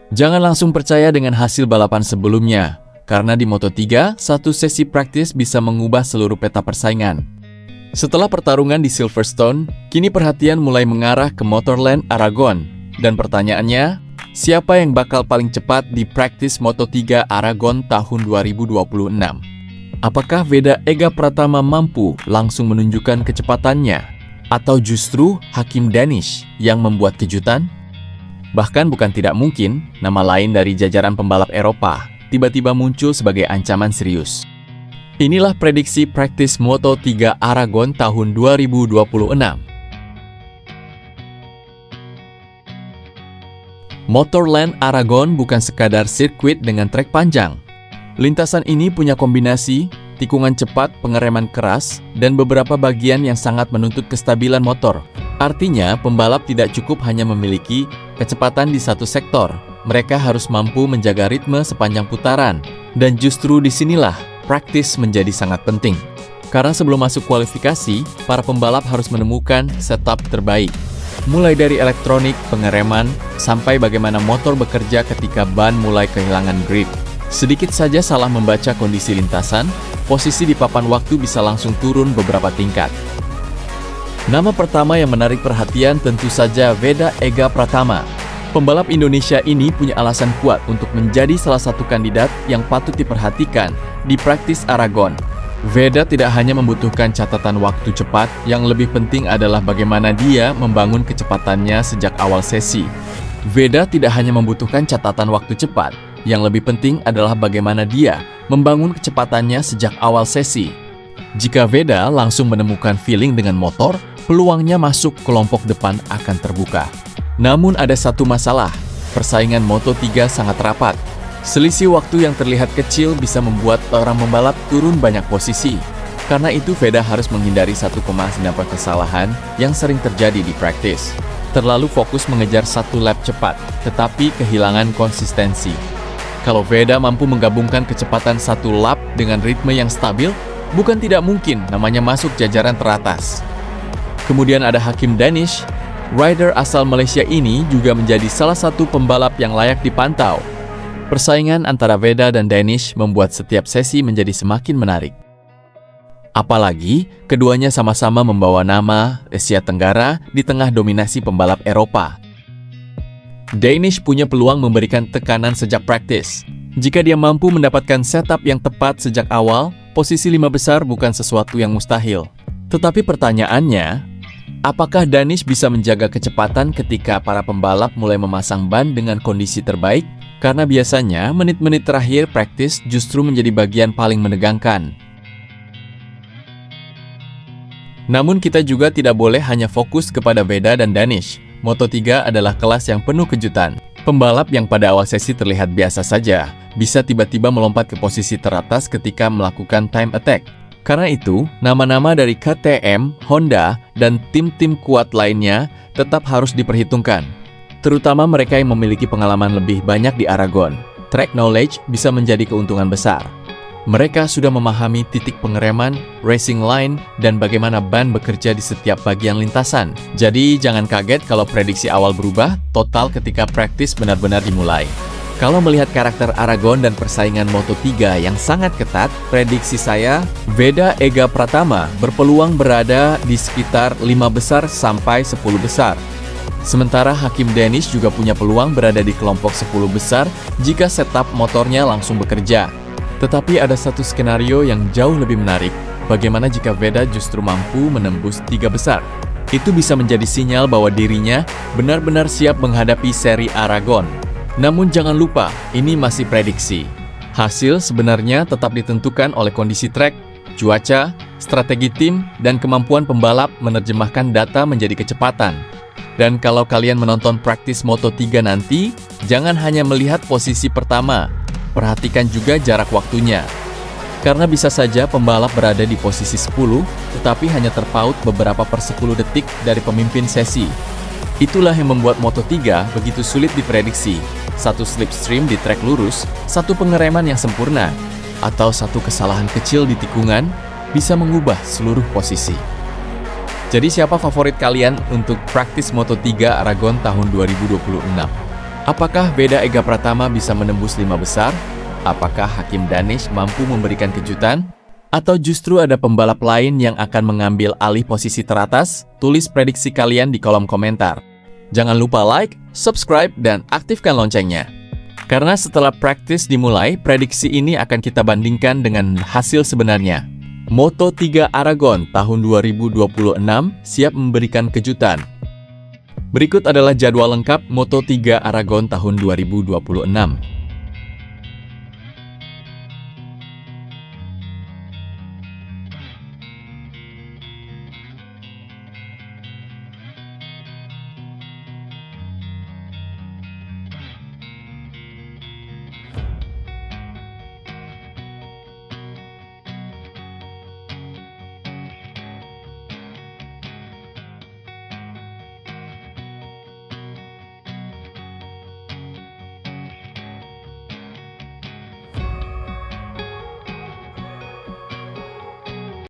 Jangan langsung percaya dengan hasil balapan sebelumnya, karena di Moto3, satu sesi praktis bisa mengubah seluruh peta persaingan. Setelah pertarungan di Silverstone, kini perhatian mulai mengarah ke Motorland Aragon. Dan pertanyaannya, siapa yang bakal paling cepat di praktis Moto3 Aragon tahun 2026? Apakah Veda Ega Pratama mampu langsung menunjukkan kecepatannya? Atau justru Hakim Danish yang membuat kejutan? Bahkan bukan tidak mungkin, nama lain dari jajaran pembalap Eropa tiba-tiba muncul sebagai ancaman serius. Inilah prediksi praktis Moto3 Aragon tahun 2026. Motorland Aragon bukan sekadar sirkuit dengan trek panjang. Lintasan ini punya kombinasi tikungan cepat, pengereman keras, dan beberapa bagian yang sangat menuntut kestabilan motor. Artinya, pembalap tidak cukup hanya memiliki kecepatan di satu sektor. Mereka harus mampu menjaga ritme sepanjang putaran. Dan justru disinilah praktis menjadi sangat penting. Karena sebelum masuk kualifikasi, para pembalap harus menemukan setup terbaik. Mulai dari elektronik, pengereman, sampai bagaimana motor bekerja ketika ban mulai kehilangan grip. Sedikit saja salah membaca kondisi lintasan, posisi di papan waktu bisa langsung turun beberapa tingkat. Nama pertama yang menarik perhatian tentu saja Veda Ega Pratama. Pembalap Indonesia ini punya alasan kuat untuk menjadi salah satu kandidat yang patut diperhatikan di praktis Aragon. Veda tidak hanya membutuhkan catatan waktu cepat, yang lebih penting adalah bagaimana dia membangun kecepatannya sejak awal sesi. Veda tidak hanya membutuhkan catatan waktu cepat, yang lebih penting adalah bagaimana dia membangun kecepatannya sejak awal sesi. Jika Veda langsung menemukan feeling dengan motor, peluangnya masuk kelompok depan akan terbuka. Namun ada satu masalah, persaingan Moto3 sangat rapat. Selisih waktu yang terlihat kecil bisa membuat orang membalap turun banyak posisi. Karena itu Veda harus menghindari 1,9 kesalahan yang sering terjadi di praktis. Terlalu fokus mengejar satu lap cepat, tetapi kehilangan konsistensi. Kalau Veda mampu menggabungkan kecepatan satu lap dengan ritme yang stabil, bukan tidak mungkin namanya masuk jajaran teratas. Kemudian ada Hakim Danish. Rider asal Malaysia ini juga menjadi salah satu pembalap yang layak dipantau. Persaingan antara Veda dan Danish membuat setiap sesi menjadi semakin menarik. Apalagi, keduanya sama-sama membawa nama Asia Tenggara di tengah dominasi pembalap Eropa. Danish punya peluang memberikan tekanan sejak praktis. Jika dia mampu mendapatkan setup yang tepat sejak awal, posisi 5 besar bukan sesuatu yang mustahil. Tetapi pertanyaannya, apakah Danish bisa menjaga kecepatan ketika para pembalap mulai memasang ban dengan kondisi terbaik? Karena biasanya menit-menit terakhir praktis justru menjadi bagian paling menegangkan. Namun kita juga tidak boleh hanya fokus kepada Veda dan Danish. Moto3 adalah kelas yang penuh kejutan. Pembalap yang pada awal sesi terlihat biasa saja, bisa tiba-tiba melompat ke posisi teratas ketika melakukan time attack. Karena itu, nama-nama dari KTM, Honda, dan tim-tim kuat lainnya tetap harus diperhitungkan. Terutama mereka yang memiliki pengalaman lebih banyak di Aragon. Track knowledge bisa menjadi keuntungan besar. Mereka sudah memahami titik pengereman, racing line, dan bagaimana ban bekerja di setiap bagian lintasan. Jadi jangan kaget kalau prediksi awal berubah total ketika praktis benar-benar dimulai. Kalau melihat karakter Aragon dan persaingan Moto3 yang sangat ketat, prediksi saya, Veda Ega Pratama berpeluang berada di sekitar 5 besar sampai 10 besar. Sementara Hakim Danish juga punya peluang berada di kelompok 10 besar jika setup motornya langsung bekerja. Tetapi ada satu skenario yang jauh lebih menarik, bagaimana jika Veda justru mampu menembus 3 besar. Itu bisa menjadi sinyal bahwa dirinya benar-benar siap menghadapi seri Aragon. Namun jangan lupa, ini masih prediksi. Hasil sebenarnya tetap ditentukan oleh kondisi trek, cuaca, strategi tim, dan kemampuan pembalap menerjemahkan data menjadi kecepatan. Dan kalau kalian menonton praktis Moto3 nanti, jangan hanya melihat posisi pertama, perhatikan juga jarak waktunya. Karena bisa saja pembalap berada di posisi 10, tetapi hanya terpaut beberapa per 10 detik dari pemimpin sesi. Itulah yang membuat Moto3 begitu sulit diprediksi. Satu slipstream di trek lurus, satu pengereman yang sempurna, atau satu kesalahan kecil di tikungan bisa mengubah seluruh posisi. Jadi siapa favorit kalian untuk praktis Moto3 Aragon tahun 2026? Apakah Veda Ega Pratama bisa menembus 5 besar? Apakah Hakim Danish mampu memberikan kejutan? Atau justru ada pembalap lain yang akan mengambil alih posisi teratas? Tulis prediksi kalian di kolom komentar. Jangan lupa like, subscribe, dan aktifkan loncengnya. Karena setelah praktis dimulai, prediksi ini akan kita bandingkan dengan hasil sebenarnya. Moto3 Aragon tahun 2026 siap memberikan kejutan. Berikut adalah jadwal lengkap Moto3 Aragon tahun 2026.